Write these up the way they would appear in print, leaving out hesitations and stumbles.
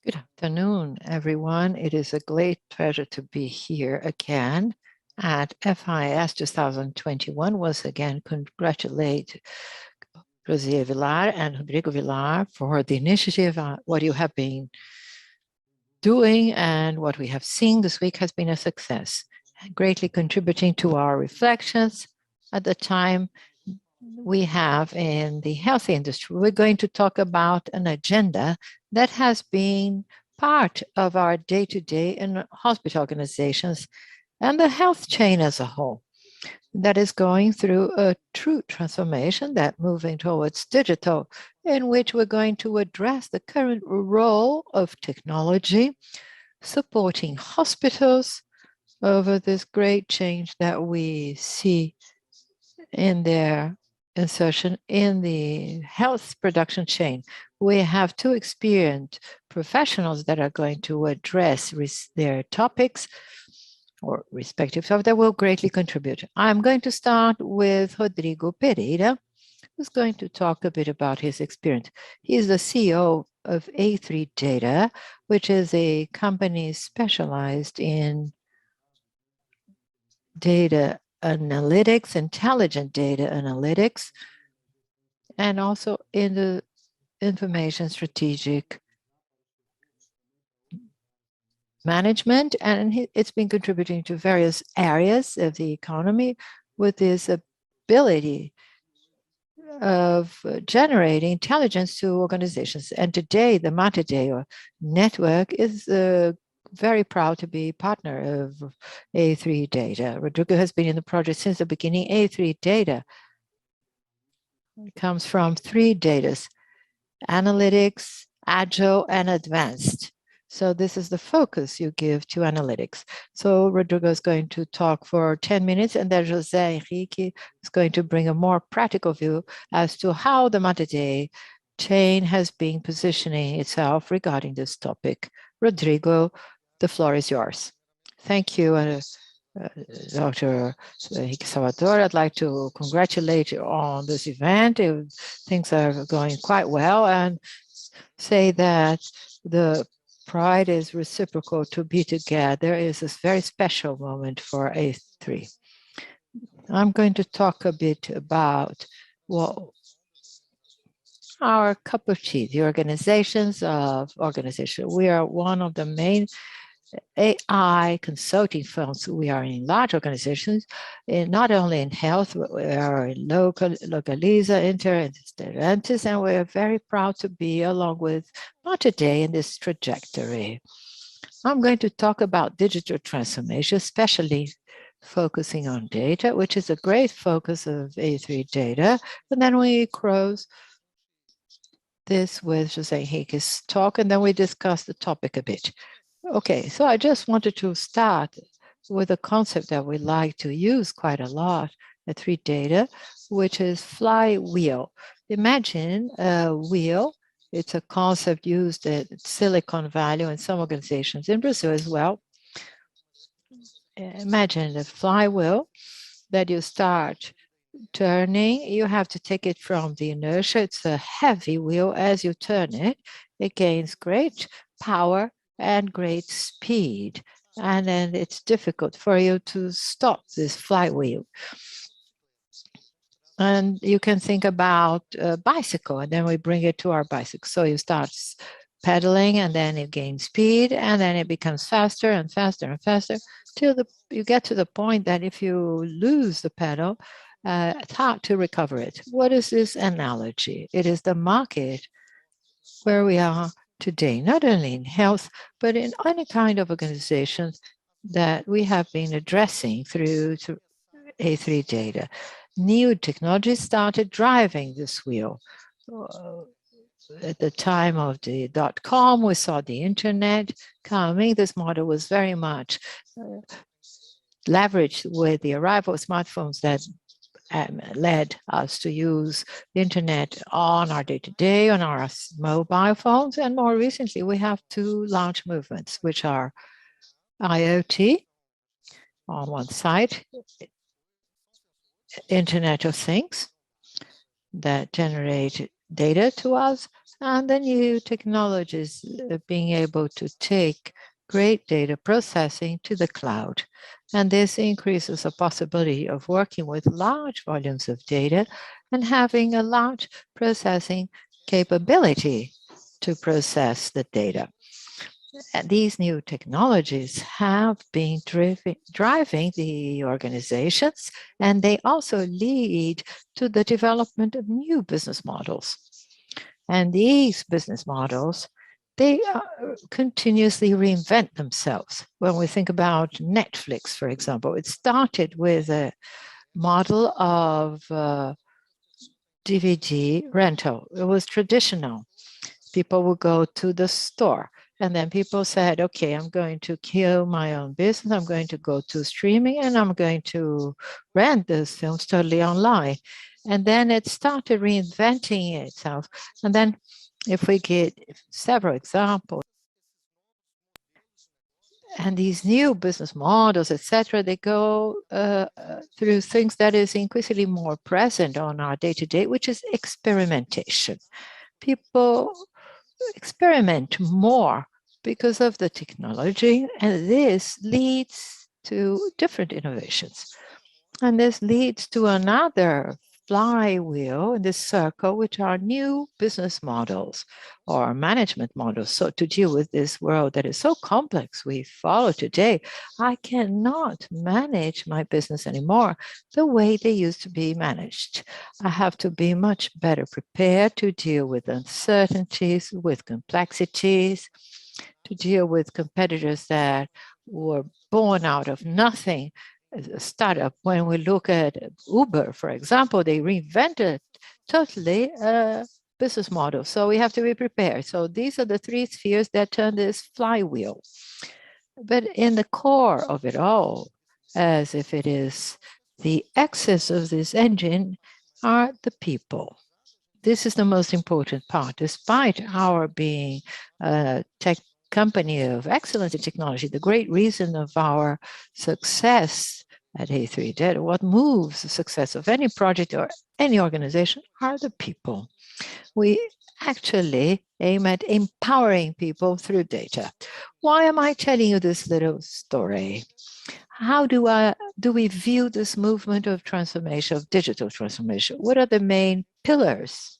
Good afternoon, everyone. It is a great pleasure to be here again at FIS 2021. Once again, congratulate José Villar and Rodrigo Villar for the initiative. What you have been doing and what we have seen this week has been a success, greatly contributing to our reflections at the time we have in the health industry. We're going to talk about an agenda that has been part of our day-to-day in hospital organizations and the health chain as a whole, that is going through a true transformation, that moving towards digital, in which we're going to address the current role of technology supporting hospitals over this great change that we see in their insertion in the health production chain. We have two experienced professionals that are going to address their topics or respective topics that will greatly contribute. I'm going to start with Rodrigo Pereira, who's going to talk a bit about his experience. He is the CEO of A3 Data, which is a company specialized in data analytics, intelligent data analytics, and also in the information strategic management. And it's been contributing to various areas of the economy with this ability of generating intelligence to organizations. And today, the Matadeo network is very proud to be partner of A3 Data. Rodrigo has been in the project since the beginning. A3 Data comes from three datas: analytics, agile, and advanced. So this is the focus you give to analytics. So Rodrigo is going to talk for 10 minutes, and then José Henrique is going to bring a more practical view as to how the Matadeo chain has been positioning itself regarding this topic. Rodrigo, the floor is yours. Thank you, Dr. Salvador. I'd like to congratulate you on this event. Things are going quite well, and say that the pride is reciprocal to be together. Is this very special moment for A3. I'm going to talk a bit about what our cup of tea, the organizations. We are one of the main AI consulting firms. We are in large organizations, not only in health, but we are in Localiza, Stellantis, and we are very proud to be along with today in this trajectory. I'm going to talk about digital transformation, especially focusing on data, which is a great focus of A3 Data. And then we close this with José Henrique's talk, and then we discuss the topic a bit. Okay, so I just wanted to start with a concept that we like to use quite a lot at A3 Data, which is flywheel. Imagine a wheel. It's a concept used at Silicon Valley and some organizations in Brazil as well. Imagine the flywheel that you start turning. You have to take it from the inertia. It's a heavy wheel. As you turn it, it gains great power and great speed. And then it's difficult for you to stop this flywheel. And you can think about a bicycle, and then we bring it to our bicycle. So you start pedaling, and then it gains speed, and then it becomes faster and faster and faster till you get to the point that if you lose the pedal, it's hard to recover it. What is this analogy? It is the market where we are today, not only in health, but in any kind of organizations that we have been addressing through A3 Data. New technologies started driving this wheel. At the time of the .com, we saw the internet coming. This model was very much leveraged with the arrival of smartphones that led us to use the internet on our day-to-day, on our mobile phones. And more recently, we have two large movements, which are IoT on one side, Internet of Things that generate data to us, and the new technologies being able to take great data processing to the cloud. And this increases the possibility of working with large volumes of data and having a large processing capability to process the data. These new technologies have been driving the organizations, and they also lead to the development of new business models. And these business models, they continuously reinvent themselves. When we think about Netflix, for example, it started with a model of DVD rental. It was traditional. People would go to the store, and then people said, okay, I'm going to kill my own business. I'm going to go to streaming, and I'm going to rent those films totally online. And then it started reinventing itself. And then if we get several examples, and these new business models, etc., they go through things that is increasingly more present on our day-to-day, which is experimentation. People experiment more because of the technology, and this leads to different innovations. And this leads to another flywheel in this circle, which are new business models or management models. So to deal with this world that is so complex we follow today, I cannot manage my business anymore the way they used to be managed. I have to be much better prepared to deal with uncertainties, with complexities, to deal with competitors that were born out of nothing. A startup, when we look at Uber, for example, they reinvented totally a business model. So we have to be prepared. So these are the three spheres that turn this flywheel. But in the core of it all, as if it is the axis of this engine, are the people. This is the most important part. Despite our being a tech company of excellence in technology, the great reason of our success at A3 Data, what moves the success of any project or any organization are the people. We actually aim at empowering people through data. Why am I telling you this little story? How do we view this movement of transformation, of digital transformation? What are the main pillars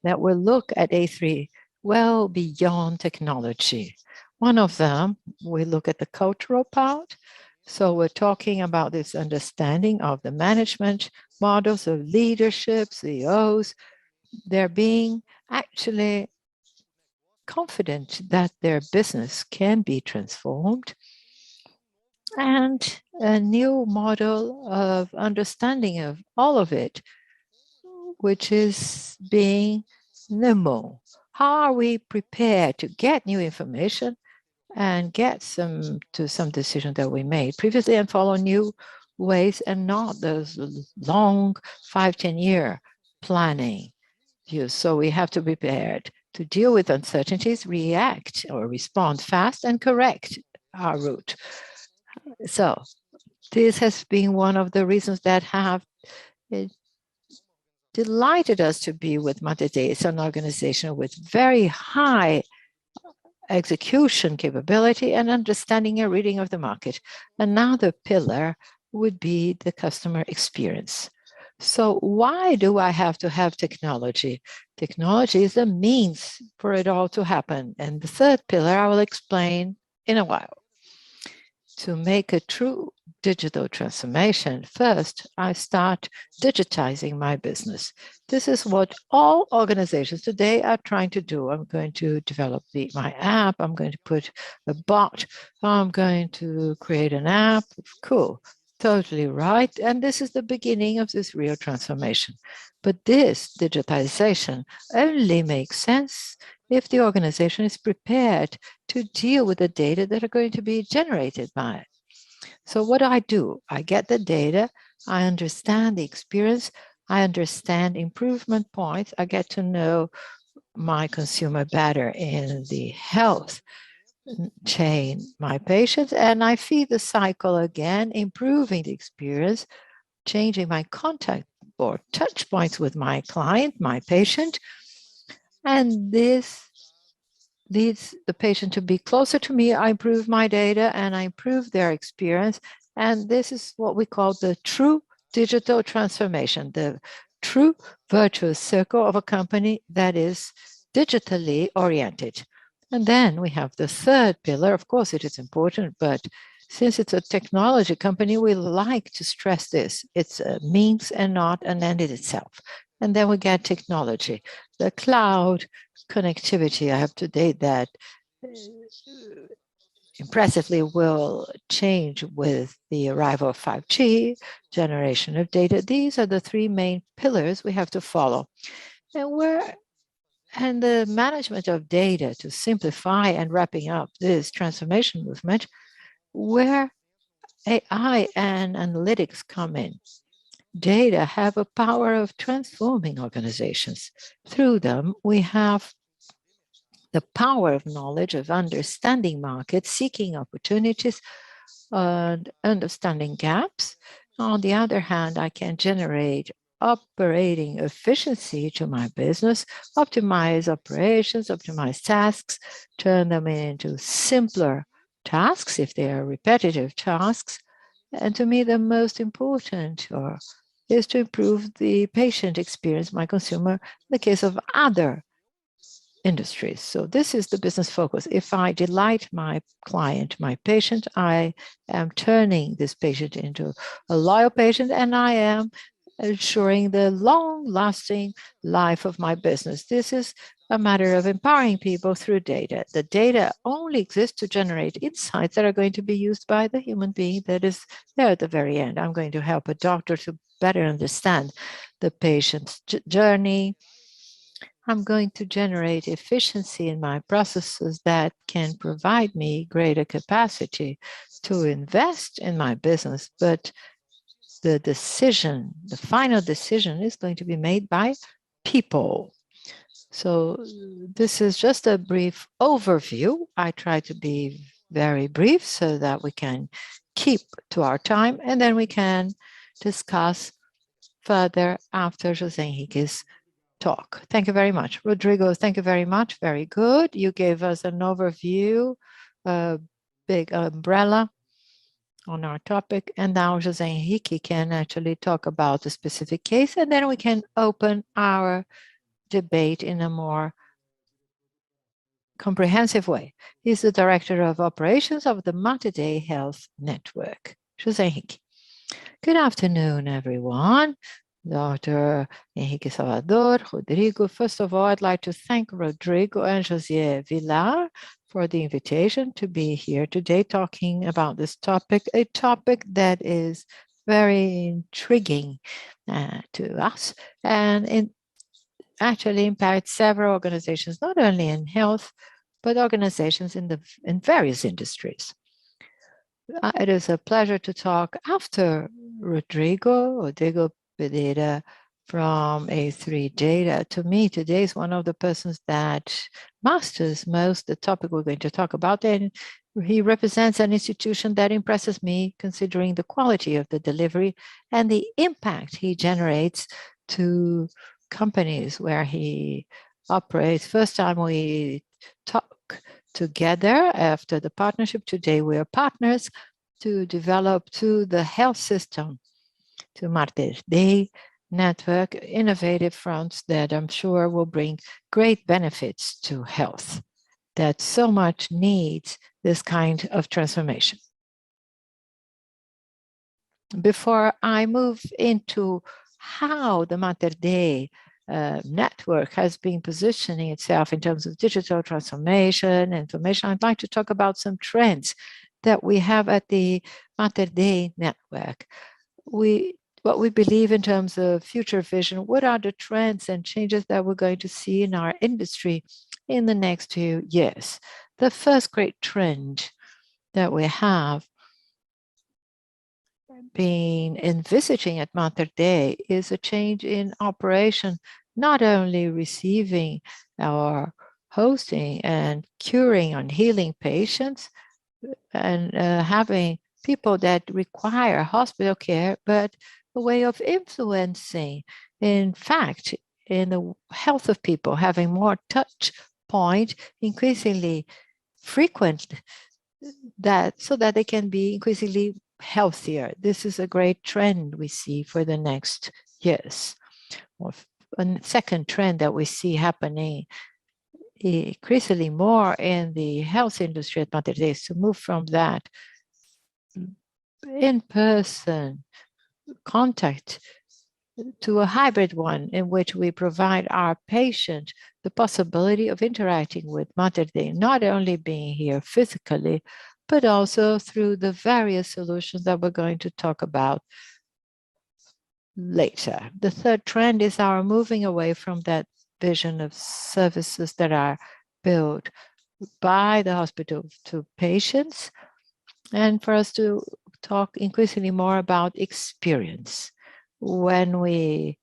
that will look at A3 well beyond technology? One of them, we look at the cultural part. So we're talking about this understanding of the management models of leadership, CEOs. They're being actually confident that their business can be transformed, and a new model of understanding of all of it, which is being nimble. How are we prepared to get new information and get some decision that we made previously and follow new ways and not those long 5-10 year planning views? So we have to be prepared to deal with uncertainties, react or respond fast, and correct our route. So this has been one of the reasons that have delighted us to be with Matete. It's an organization with very high execution capability and understanding and reading of the market. Another pillar would be the customer experience. So why do I have to have technology? Technology is a means for it all to happen. And the third pillar I will explain in a while. To make a true digital transformation, first, I start digitizing my business. This is what all organizations today are trying to do. I'm going to develop my app. I'm going to put a bot. I'm going to create an app. Cool. Totally right. And this is the beginning of this real transformation. But this digitization only makes sense if the organization is prepared to deal with the data that are going to be generated by it. So what do? I get the data, I understand the experience, I understand improvement points, I get to know my consumer better in the health chain, my patients, and I feed the cycle again, improving the experience, changing my contact or touch points with my client, my patient, And this leads the patient to be closer to me. I improve my data and I improve their experience. And this is what we call the true digital transformation, the true virtuous circle of a company that is digitally oriented. And then we have the third pillar. Of course, it is important, but since it's a technology company, we like to stress this. It's a means and not an end in itself. And then we get technology, the cloud, connectivity. I have to date that impressively will change with the arrival of 5G, generation of data. These are the three main pillars we have to follow. And the management of data to simplify and wrapping up this transformation movement, where AI and analytics come in. Data have a power of transforming organizations. Through them, we have the power of knowledge, of understanding markets, seeking opportunities, and understanding gaps. On the other hand, I can generate operating efficiency to my business, optimize operations, optimize tasks, turn them into simpler tasks if they are repetitive tasks. And to me, the most important is to improve the patient experience, my consumer, in the case of other industries. So this is the business focus. If I delight my client, my patient, I am turning this patient into a loyal patient, and I am ensuring the long-lasting life of my business. This is a matter of empowering people through data. The data only exists to generate insights that are going to be used by the human being that is there at the very end. I'm going to help a doctor to better understand the patient's journey. I'm going to generate efficiency in my processes that can provide me greater capacity to invest in my business. But the decision, the final decision, is going to be made by people. So this is just a brief overview. I try to be very brief so that we can keep to our time, and then we can discuss further after José Henrique's talk. Thank you very much. Rodrigo, thank you very much. Very good. You gave us an overview, a big umbrella on our topic. And now José Henrique can actually talk about the specific case, and then we can open our debate in a more comprehensive way. He's the Director of Operations of the Mater Dei Health Network. José Henrique. Good afternoon, everyone. Dr. Henrique Salvador, Rodrigo. First of all, I'd like to thank Rodrigo and José Villar for the invitation to be here today talking about this topic, a topic that is very intriguing to us, and it actually impacts several organizations, not only in health, but organizations in various industries. It is a pleasure to talk after Rodrigo Pereira from A3 Data. To me, today is one of the persons that masters most the topic we're going to talk about, and he represents an institution that impresses me, considering the quality of the delivery and the impact he generates to companies where he operates. First time we talk together after the partnership. Today we are partners to develop to the health system, to Mater Dei network, innovative fronts that I'm sure will bring great benefits to health that so much needs this kind of transformation. Before I move into how the Mater Dei network has been positioning itself in terms of digital transformation, information, I'd like to talk about some trends that we have at the Mater Dei network. What we believe in terms of future vision, what are the trends and changes that we're going to see in our industry in the next few years? The first great trend that we have been envisaging at Mater Dei is a change in operation, not only receiving or hosting and curing and healing patients and having people that require hospital care, but a way of influencing. In fact, in the health of people, having more touch point, increasingly frequent, so that they can be increasingly healthier. This is a great trend we see for the next years. A second trend that we see happening increasingly more in the health industry at Mater Dei is to move from that in-person contact to a hybrid one in which we provide our patient the possibility of interacting with Mater Dei, not only being here physically, but also through the various solutions that we're going to talk about later. The third trend is our moving away from that vision of services that are built by the hospital to patients, and for us to talk increasingly more about experience. When we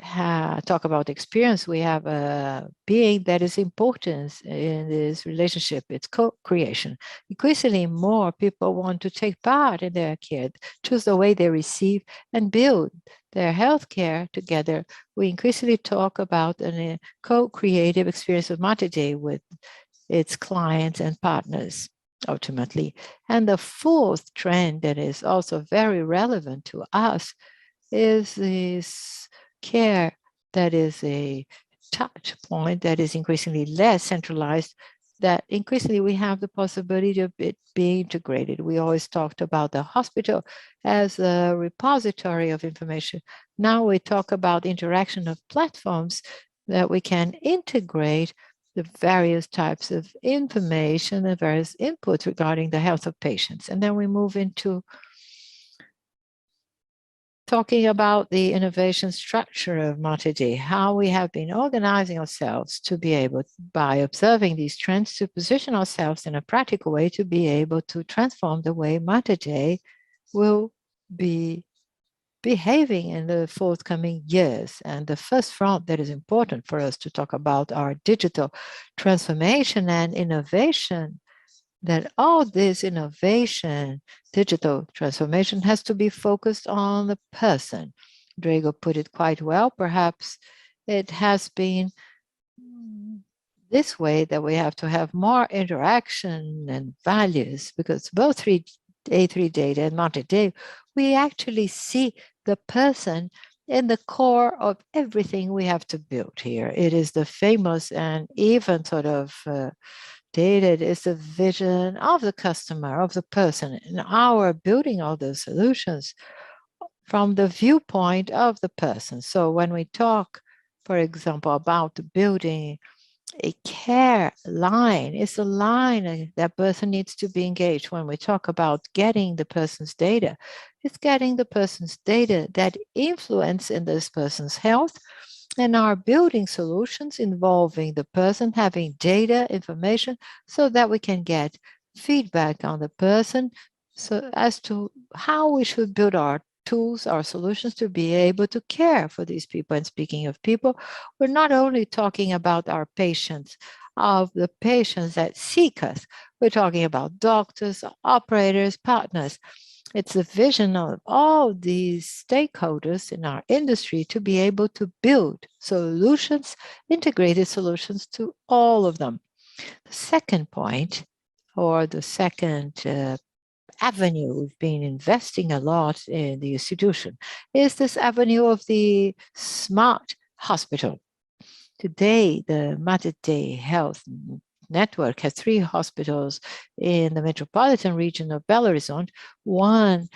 talk about experience, we have a being that is important in this relationship. It's co-creation. Increasingly more people want to take part in their care, choose the way they receive and build their healthcare together. We increasingly talk about a co-creative experience of Mater Dei with its clients and partners, ultimately. And the fourth trend that is also very relevant to us is this care that is a touch point that is increasingly less centralized, that increasingly we have the possibility of it being integrated. We always talked about the hospital as a repository of information. Now we talk about interaction of platforms that we can integrate the various types of information and various inputs regarding the health of patients. And then we move into talking about the innovation structure of Mater Dei, how we have been organizing ourselves to be able, by observing these trends, to position ourselves in a practical way to be able to transform the way Mater Dei will be behaving in the forthcoming years. And the first front that is important for us to talk about are digital transformation and innovation, that all this innovation, digital transformation, has to be focused on the person. Rodrigo put it quite well. Perhaps it has been this way that we have to have more interaction and values, because both A3 data and Mater Dei, we actually see the person in the core of everything we have to build here. It is the famous and even sort of data is the vision of the customer, of the person, and our building all those solutions from the viewpoint of the person. So when we talk, for example, about building a care line, it's a line that person needs to be engaged. When we talk about getting the person's data, it's getting the person's data that influence in this person's health, and are building solutions involving the person having data information so that we can get feedback on the person, so as to how we should build our tools, our solutions to be able to care for these people. And speaking of people, we're not only talking about our patients, of the patients that seek us, we're talking about doctors, operators, partners. It's a vision of all these stakeholders in our industry to be able to build solutions, integrated solutions to all of them. The second point, or the second avenue we've been investing a lot in the institution, is this avenue of the smart hospital. Today, the Mater Dei Health Network has 3 hospitals in the metropolitan region of Belo Horizonte, 1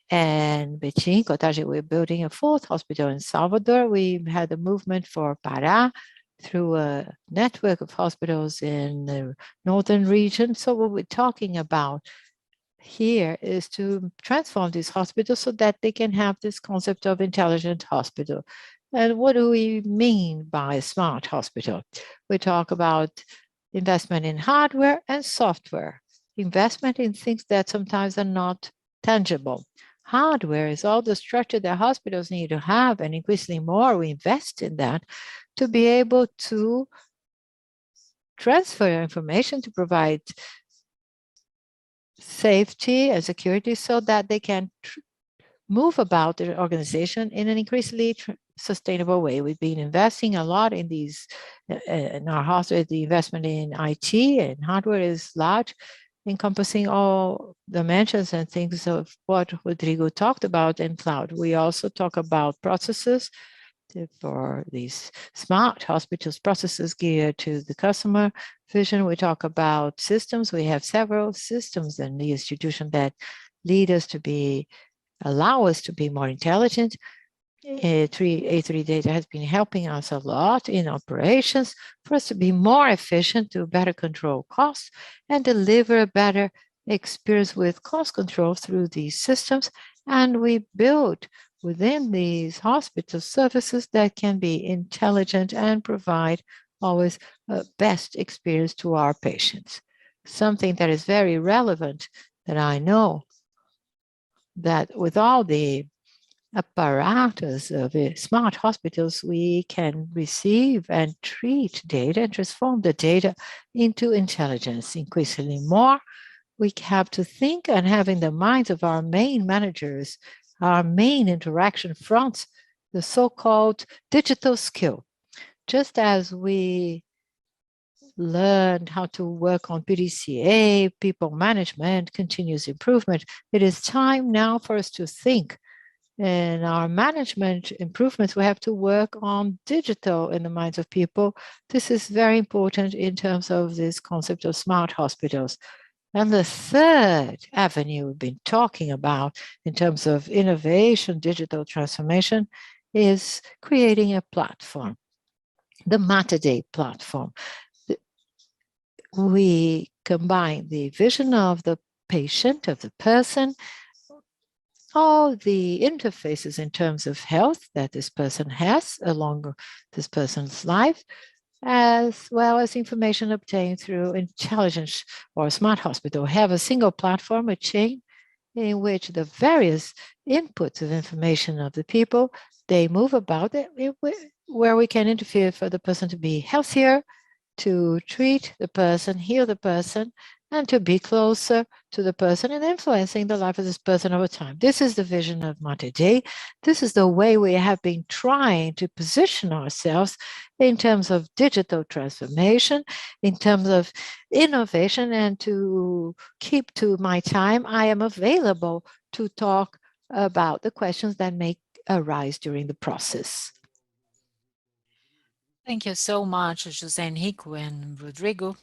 and Betim, Cotage. We're building a 4th hospital in Salvador. We had a movement for Pará through a network of hospitals in the northern region. So what we're talking about here is to transform these hospitals so that they can have this concept of intelligent hospital. And what do we mean by smart hospital? We talk about investment in hardware and software, investment in things that sometimes are not tangible. Hardware is all the structure that hospitals need to have, and increasingly more we invest in that to be able to transfer information, to provide safety and security so that they can move about their organization in an increasingly sustainable way. We've been investing a lot in these, in our hospital. The investment in IT and hardware is large, encompassing all dimensions and things of what Rodrigo talked about in cloud. We also talk about processes for these smart hospitals, processes geared to the customer vision. We talk about systems. We have several systems in the institution that lead us to allow us to be more intelligent. A3 data has been helping us a lot in operations for us to be more efficient, to better control costs, and deliver a better experience with cost control through these systems. And we build within these hospital services that can be intelligent and provide always a best experience to our patients. Something that is very relevant that I know that with all the apparatus of smart hospitals, we can receive and treat data and transform the data into intelligence. Increasingly more, we have to think and have in the minds of our main managers, our main interaction fronts, the so-called digital skill. Just as we learned how to work on PDCA, people management, continuous improvement, it is time now for us to think. In our management improvements, we have to work on digital in the minds of people. This is very important in terms of this concept of smart hospitals. And the third avenue we've been talking about in terms of innovation, digital transformation, is creating a platform, the Mater platform. We combine the vision of the patient, of the person, all the interfaces in terms of health that this person has along this person's life, as well as information obtained through intelligence or smart hospital. Have a single platform, a chain, in which the various inputs of information of the people, they move about it, where we can interfere for the person to be healthier, to treat the person, heal the person, and to be closer to the person and influencing the life of this person over time. This is the vision of Mater Dei. This is the way we have been trying to position ourselves in terms of digital transformation, in terms of innovation, and to keep to my time, I am available to talk about the questions that may arise during the process. Thank you so much, José Henrique and Rodrigo,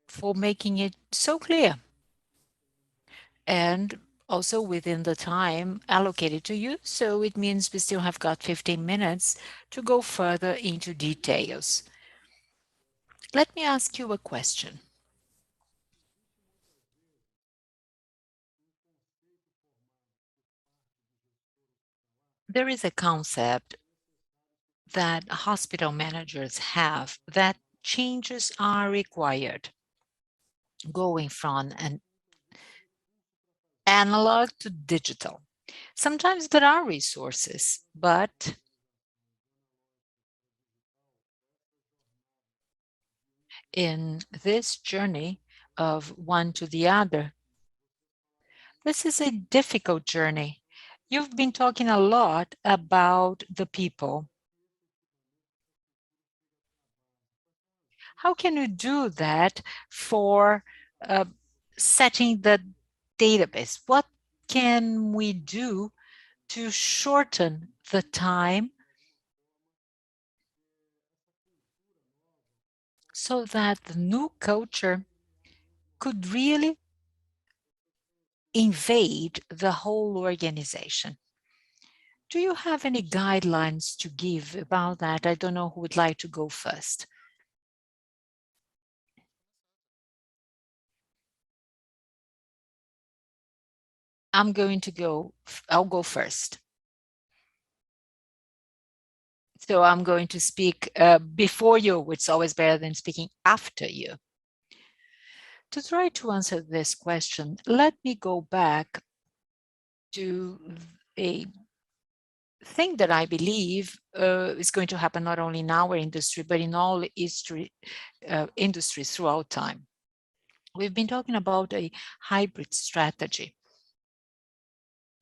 for making it so clear, and also within the time allocated to you. So it means we still have got 15 minutes to go further into details. Let me ask you a question. There is a concept that hospital managers have that changes are required, going from an analog to digital. Sometimes there are resources, but in this journey of one to the other, this is a difficult journey. You've been talking a lot about the people. How can you do that for setting the database? What can we do to shorten the time so that the new culture could really invade the whole organization? Do you have any guidelines to give about that? I don't know who would like to go first. I'll go first. So I'm going to speak before you, which is always better than speaking after you. To try to answer this question, let me go back to a thing that I believe is going to happen not only in our industry, but in all industries throughout time. We've been talking about a hybrid strategy.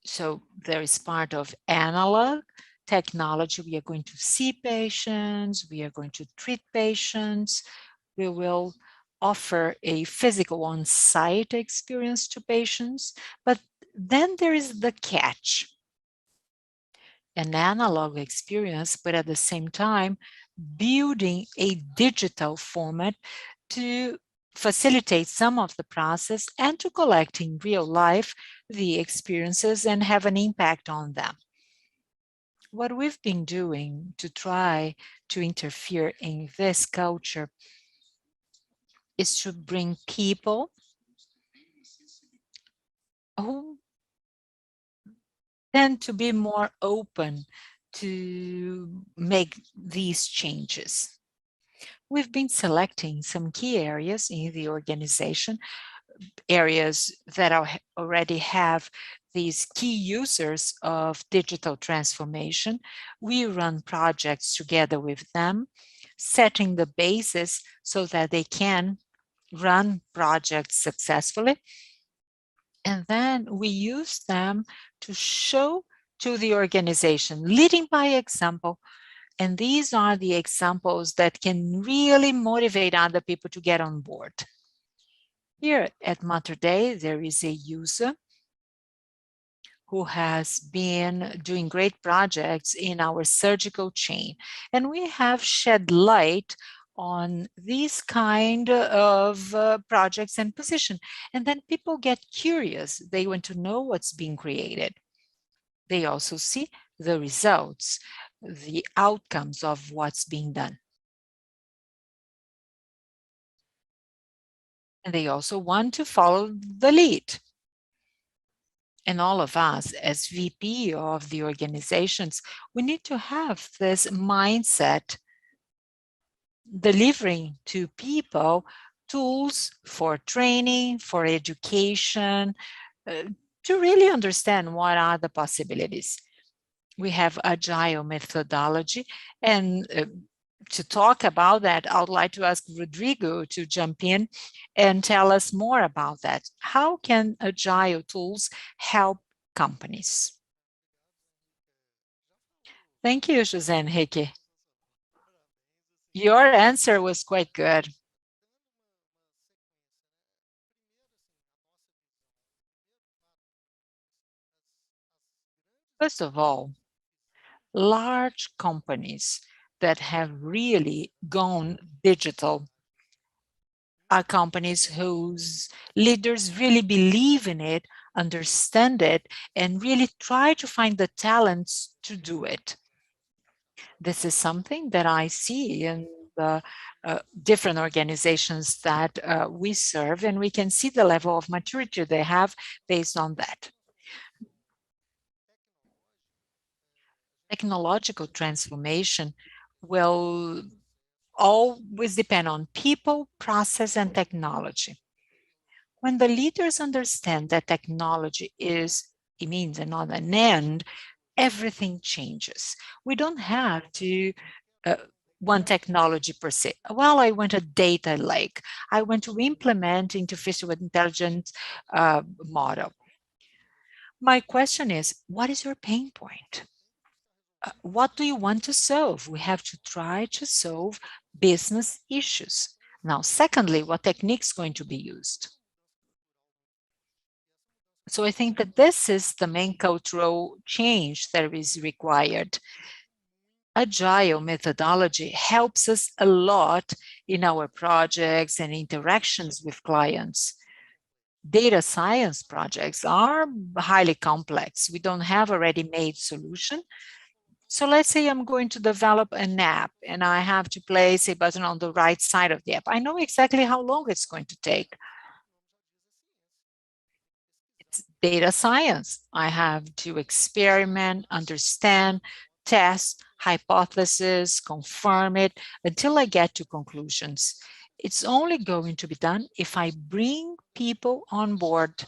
So there is part of analog technology, we are going to see patients, we are going to treat patients, we will offer a physical on-site experience to patients, but then there is the catch. An analog experience, but at the same time, building a digital format to facilitate some of the process and to collect in real life the experiences and have an impact on them. What we've been doing to try to interfere in this culture is to bring people who tend to be more open to make these changes. We've been selecting some key areas in the organization, areas that already have these key users of digital transformation. We run projects together with them, setting the basis so that they can run projects successfully. And then we use them to show to the organization, leading by example. And these are the examples that can really motivate other people to get on board. Here at Mater Dei, there is a user who has been doing great projects in our surgical chain. And we have shed light on these kind of projects and position. And then people get curious. They want to know what's being created. They also see the results, the outcomes of what's being done. And they also want to follow the lead. And all of us as VP of the organizations, we need to have this mindset, delivering to people tools for training, for education, to really understand what are the possibilities. We have agile methodology, and to talk about that, I would like to ask Rodrigo to jump in and tell us more about that. How can agile tools help companies? Thank you, José Henrique. Your answer was quite good. First of all, large companies that have really gone digital are companies whose leaders really believe in it, understand it, and really try to find the talents to do it. This is something that I see in the different organizations that we serve, and we can see the level of maturity they have based on that. Technological transformation will always depend on people, process, and technology. When the leaders understand that technology is a means and not an end, everything changes. We don't have to one technology per se. Well, I want a data lake. I want to implement artificial intelligence model. My question is, what is your pain point? What do you want to solve? We have to try to solve business issues. Now, secondly, what technique is going to be used? So I think that this is the main cultural change that is required. Agile methodology helps us a lot in our projects and interactions with clients. Data science projects are highly complex. We don't have a ready-made solution. So let's say I'm going to develop an app and I have to place a button on the right side of the app. I know exactly how long it's going to take. It's data science. I have to experiment, understand, test, hypothesis, confirm it until I get to conclusions. It's only going to be done if I bring people on board.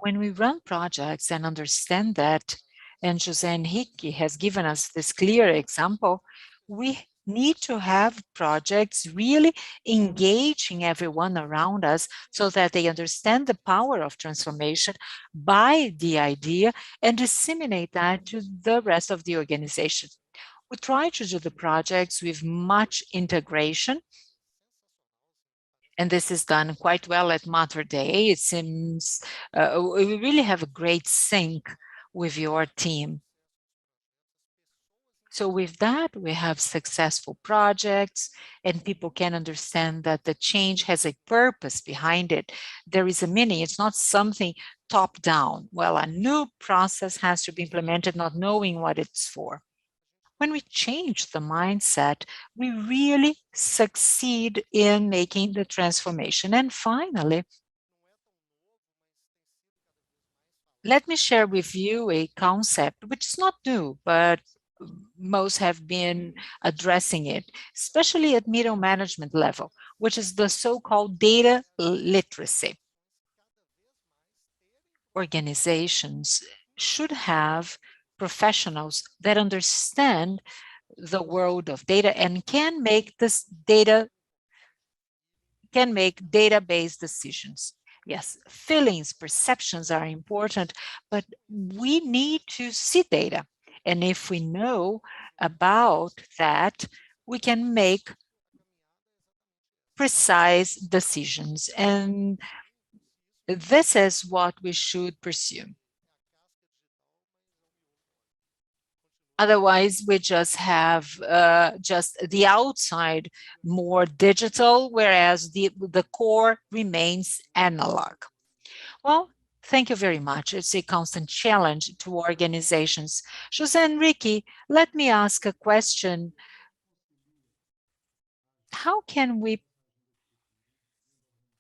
When we run projects and understand that, and José Henrique has given us this clear example, we need to have projects really engaging everyone around us so that they understand the power of transformation, buy the idea, and disseminate that to the rest of the organization. We try to do the projects with much integration, and this is done quite well at Mater Day. It seems we really have a great sync with your team. So with that, we have successful projects, and people can understand that the change has a purpose behind it. There is a meaning. It's not something top down. Well, a new process has to be implemented, not knowing what it's for. When we change the mindset, we really succeed in making the transformation. And finally, let me share with you a concept which is not new, but most have been addressing it, especially at middle management level, which is the so-called data literacy. Organizations should have professionals that understand the world of data and can make database decisions. Yes, feelings, perceptions are important, but we need to see data. And if we know about that, we can make precise decisions. And this is what we should pursue. Otherwise, we just have just the outside more digital, whereas the core remains analog. Well, thank you very much. It's a constant challenge to organizations. José Henrique, let me ask a question. How can we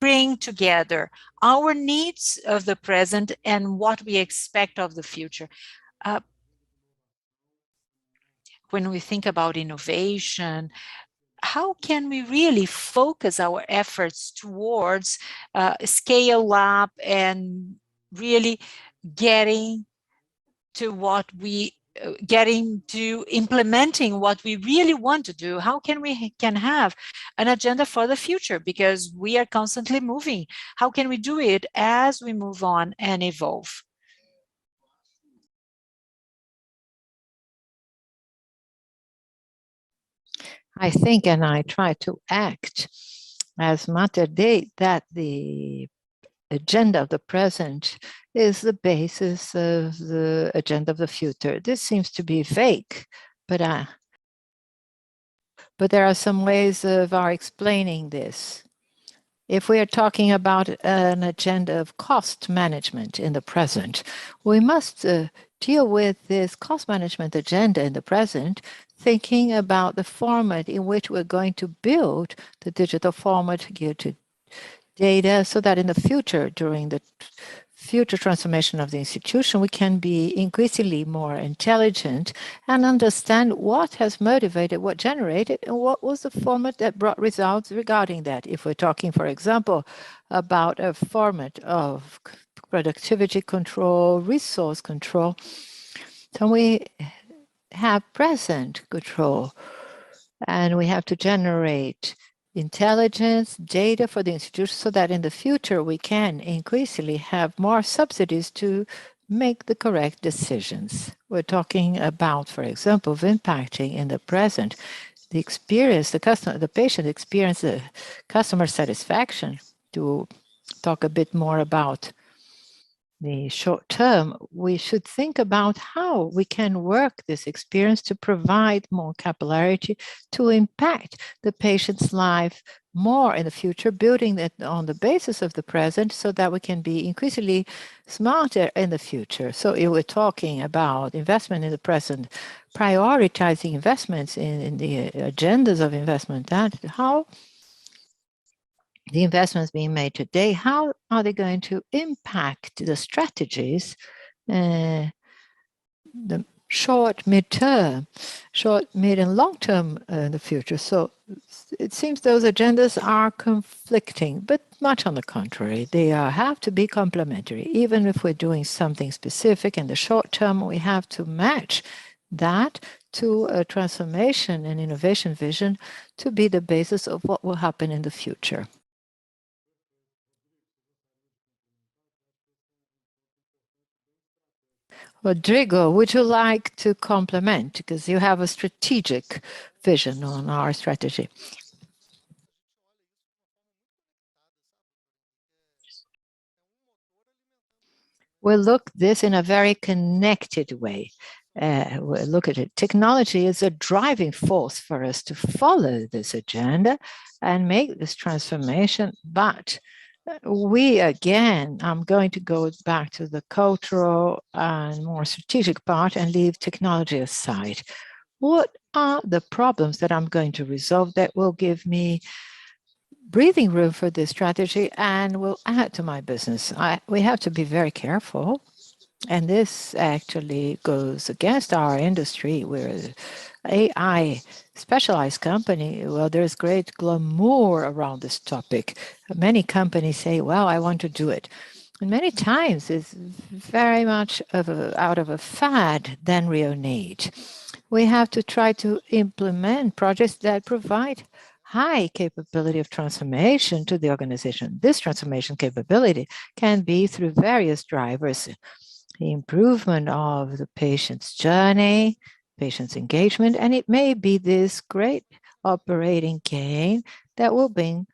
bring together our needs of the present and what we expect of the future? When we think about innovation, how can we really focus our efforts towards scale up and really getting to getting to implementing what we really want to do? How can we have an agenda for the future, because we are constantly moving? How can we do it as we move on and evolve? I think, and I try to act as Mater Dei, that the agenda of the present is the basis of the agenda of the future. This seems to be vague, but there are some ways of our explaining this. If we are talking about an agenda of cost management in the present, we must deal with this cost management agenda in the present, thinking about the format in which we're going to build the digital format geared to data, so that in the future, during the future transformation of the institution, we can be increasingly more intelligent and understand what has motivated, what generated, and what was the format that brought results regarding that. If we're talking, for example, about a format of productivity control, resource control, so we have present control, and we have to generate intelligence, data for the institution, so that in the future we can increasingly have more subsidies to make the correct decisions. We're talking about, for example, of impacting in the present the experience, the patient experience, the customer satisfaction. To talk a bit more about the short term, we should think about how we can work this experience to provide more capillarity, to impact the patient's life more in the future, building it on the basis of the present, so that we can be increasingly smarter in the future. So if we're talking about investment in the present, prioritizing investments in the agendas of investment, that how the investments being made today, how are they going to impact the strategies, the short, mid-term, short, mid, and long-term in the future? So it seems those agendas are conflicting, but much on the contrary, they have to be complementary. Even if we're doing something specific in the short term, we have to match that to a transformation and innovation vision to be the basis of what will happen in the future. Rodrigo, would you like to complement? Because you have a strategic vision on our strategy. We look this in a very connected way. We look at it. Technology is a driving force for us to follow this agenda and make this transformation. But we, again, I'm going to go back to the cultural and more strategic part and leave technology aside. What are the problems that I'm going to resolve that will give me breathing room for this strategy and will add to my business? We have to be very careful. And this actually goes against our industry. We're an AI specialized company. Well, there's great glamour around this topic. Many companies say, well, I want to do it. And many times it's very much out of a fad than real need. We have to try to implement projects that provide high capability of transformation to the organization. This transformation capability can be through various drivers: the improvement of the patient's journey, patient's engagement, and it may be this great operating gain that will bring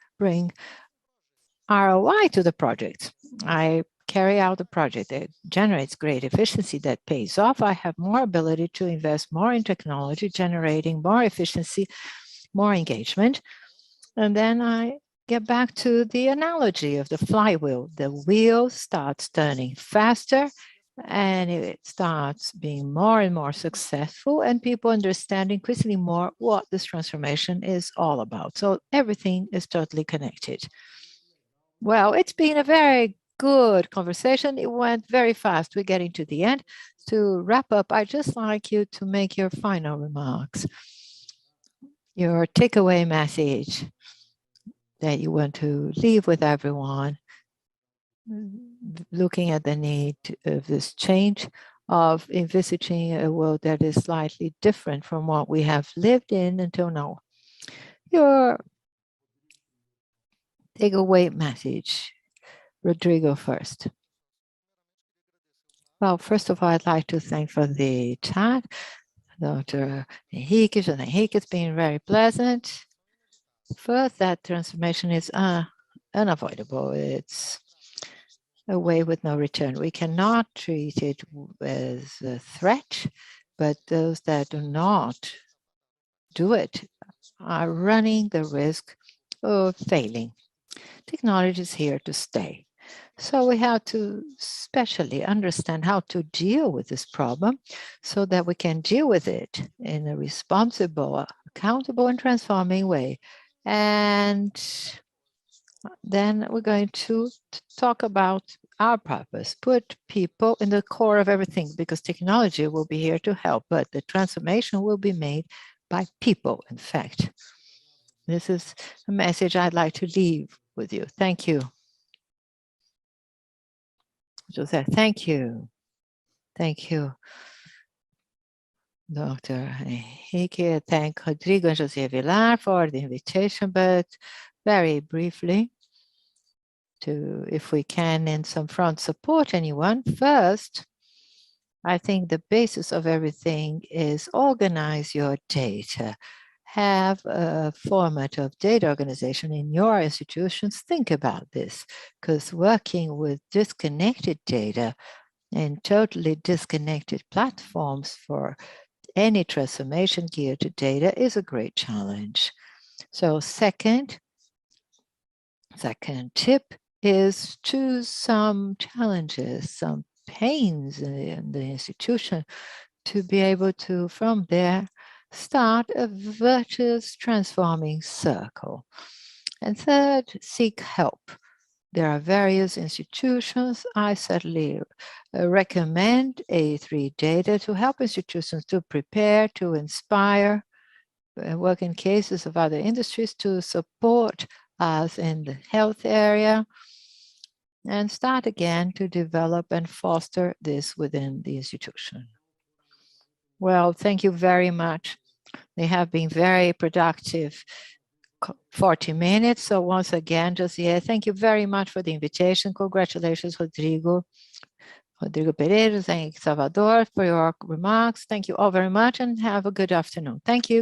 ROI to the project. I carry out the project that generates great efficiency that pays off. I have more ability to invest more in technology, generating more efficiency, more engagement. And then I get back to the analogy of the flywheel. The wheel starts turning faster and it starts being more and more successful, and people understand increasingly more what this transformation is all about. So everything is totally connected. Well, it's been a very good conversation. It went very fast. We're getting to the end. To wrap up, I'd just like you to make your final remarks, your takeaway message that you want to leave with everyone, looking at the need of this change of envisaging a world that is slightly different from what we have lived in until now. Your takeaway message, Rodrigo first. Well, first of all, I'd like to thank for the chat, Dr. Henrique. Henrique, it's been very pleasant. First, that transformation is unavoidable. It's a way with no return. We cannot treat it as a threat, but those that do not do it are running the risk of failing. Technology is here to stay. So we have to especially understand how to deal with this problem so that we can deal with it in a responsible, accountable, and transforming way. And then we're going to talk about our purpose, put people in the core of everything, because technology will be here to help, but the transformation will be made by people, in fact. This is a message I'd like to leave with you. Thank you. José, thank you. Thank you, Dr. Henrique. Thank Rodrigo and José Villar for the invitation, but very briefly, to, if we can, in some front, support anyone. First, I think the basis of everything is organize your data. Have a format of data organization in your institutions. Think about this, because working with disconnected data and totally disconnected platforms for any transformation geared to data is a great challenge. So second tip is choose some challenges, some pains in the institution to be able to, from there, start a virtuous transforming circle. And third, seek help. There are various institutions. I certainly recommend A3 Data to help institutions to prepare, to inspire, work in cases of other industries to support us in the health area, and start again to develop and foster this within the institution. Well, thank you very much. They have been very productive 40 minutes. So once again, José, thank you very much for the invitation. Congratulations, Rodrigo. Rodrigo Pereira and Salvador for your remarks. Thank you all very much and have a good afternoon. Thank you.